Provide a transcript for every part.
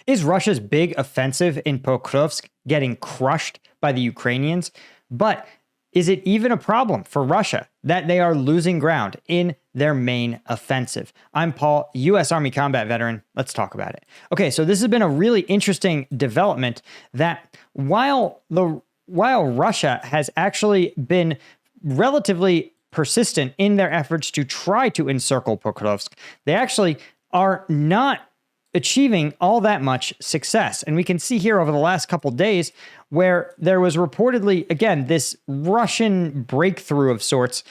Is Russia's big offensive in Pokrovsk getting crushed by the Ukrainians? But is it even a problem for Russia that they are losing ground in their main offensive? I'm Paul, U.S. Army combat veteran. Let's talk about it. Okay, so this has been a really interesting development that while Russia has actually been relatively persistent in their efforts to try to encircle Pokrovsk, they actually are not achieving all that much success. And we can see here over the last couple days where there was reportedly, again, this Russian breakthrough of sorts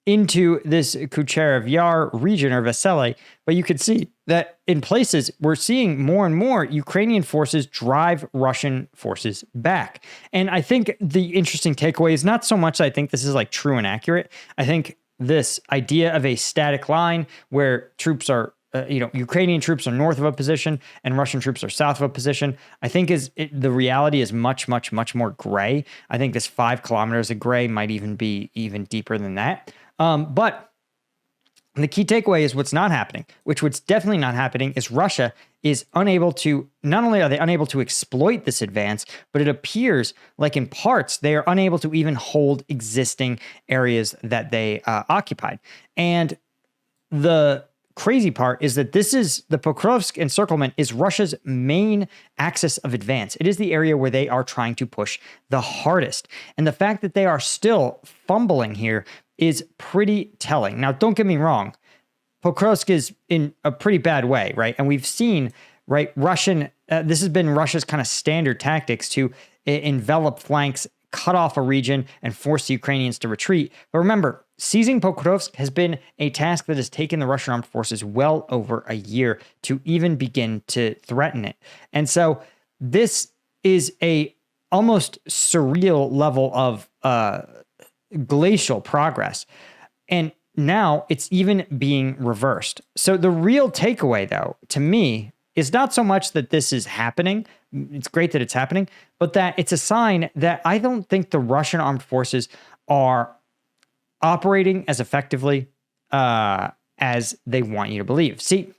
into this Kucherov Yar region or Vesely. But you could see that in places we're seeing more and more Ukrainian forces drive Russian forces back. And I think the interesting takeaway is not so much that I think this is like true and accurate. I think this idea of a static line where troops are Ukrainian troops are north of a position and Russian troops are south of a position, I think the reality is much, much, much more gray. I think this 5 kilometers of gray might even be even deeper than that. But the key takeaway is what's not happening, what's definitely not happening is Russia is unable to, not only are they unable to exploit this advance, but it appears like in parts they are unable to even hold existing areas that they occupied. And the crazy part is that the Pokrovsk encirclement is Russia's main axis of advance. It is the area where they are trying to push the hardest. And the fact that they are still fumbling here is pretty telling. Now, don't get me wrong. Pokrovsk is in a pretty bad way, right? And we've seen, right, this has been Russia's kind of standard tactics to envelop flanks, cut off a region, and force the Ukrainians to retreat. But remember, seizing Pokrovsk has been a task that has taken the Russian armed forces well over a year to even begin to threaten it. And so this is a almost surreal level of glacial progress. And now it's even being reversed. So the real takeaway, though, to me, is not so much that this is happening. It's great that it's happening, but that it's a sign that I don't think the Russian armed forces are operating as effectively as they want you to believe. See,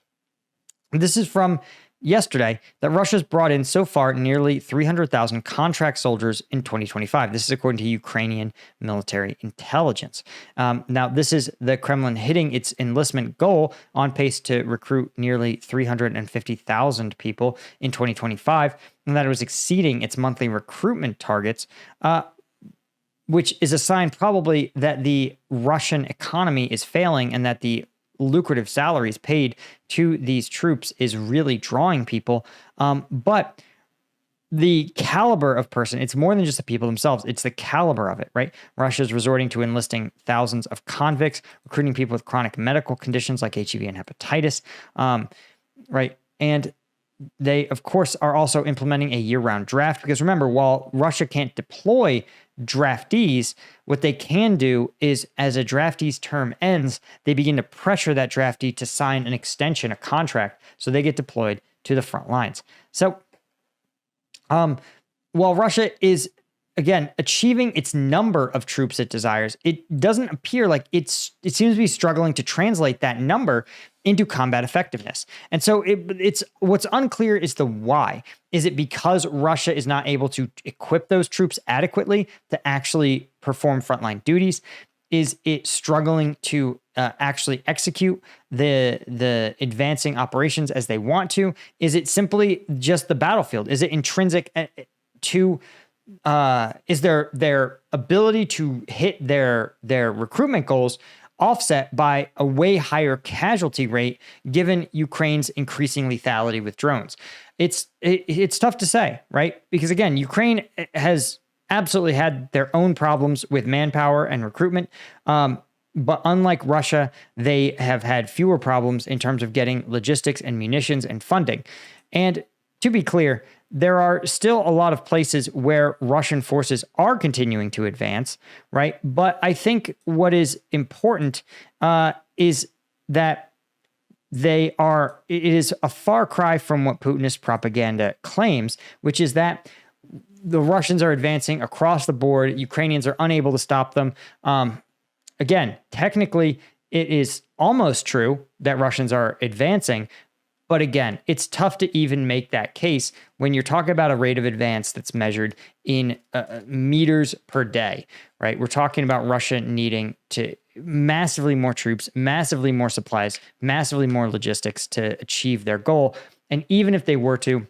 this is from yesterday that Russia's brought in so far nearly 300,000 contract soldiers in 2025. This is according to Ukrainian military intelligence. Now, this is the Kremlin hitting its enlistment goal on pace to recruit nearly 350,000 people in 2025, and that it was exceeding its monthly recruitment targets, which is a sign probably that the Russian economy is failing and that the lucrative salaries paid to these troops is really drawing people. But the caliber of person, it's more than just the people themselves. It's the caliber of it, right? Russia's resorting to enlisting thousands of convicts, recruiting people with chronic medical conditions like HIV and hepatitis, right? And they, of course, are also implementing a year-round draft because remember, while Russia can't deploy draftees, what they can do is as a draftee's term ends, they begin to pressure that draftee to sign an extension, a contract, so they get deployed to the front lines. So while Russia is, again, achieving its number of troops it desires, it doesn't appear like it seems to be struggling to translate that number into combat effectiveness. And so it's what's unclear is the why. Is it because Russia is not able to equip those troops adequately to actually perform frontline duties? Is it struggling to actually execute the advancing operations as they want to? Is it simply just the battlefield? Is it intrinsic to is their ability to hit their recruitment goals offset by a way higher casualty rate given Ukraine's increasing lethality with drones? It's tough to say, right? Because again, Ukraine has absolutely had their own problems with manpower and recruitment. But unlike Russia, they have had fewer problems in terms of getting logistics and munitions and funding. And to be clear, there are still a lot of places where Russian forces are continuing to advance, right? But I think what is important is that it is a far cry from what Putinist propaganda claims, which is that the Russians are advancing across the board. Ukrainians are unable to stop them. Again, technically, it is almost true that Russians are advancing, But again, it's tough to even make that case when you're talking about a rate of advance that's measured in meters per day, right? We're talking about Russia needing to massively more troops, massively more supplies, massively more logistics to achieve their goal. And even if they were to,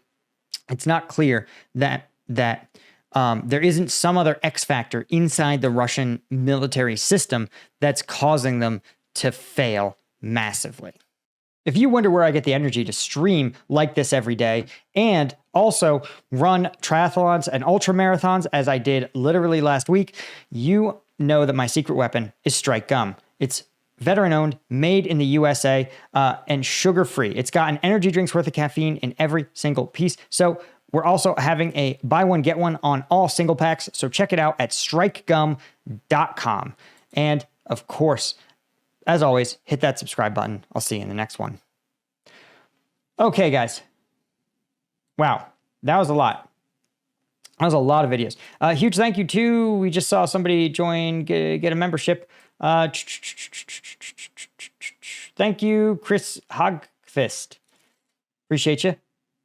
it's not clear that there isn't some other X factor inside the Russian military system that's causing them to fail massively. If you wonder where I get the energy to stream like this every day and also run triathlons and ultra marathons as I did literally last week, you know that my secret weapon is Strike Gum. It's veteran owned, made in the USA, and sugar free. It's got an energy drink's worth of caffeine in every single piece. So we're also having a buy one, get one on all single packs. So check it out at strikegum.com. And of course, as always, hit that subscribe button. I'll see you in the next one. Okay, guys. Wow, that was a lot. That was a lot of videos. Huge thank you to, we just saw somebody join, get a membership. Thank you, Chris Hogfist. Appreciate you.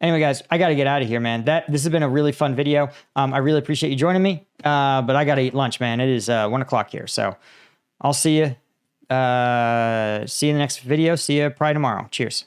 Anyway, guys, I got to get out of here, man. This has been a really fun video. I really appreciate you joining me, but I got to eat lunch, man. It is 1 o'clock here, so I'll see you. See you in the next video. See you probably tomorrow. Cheers.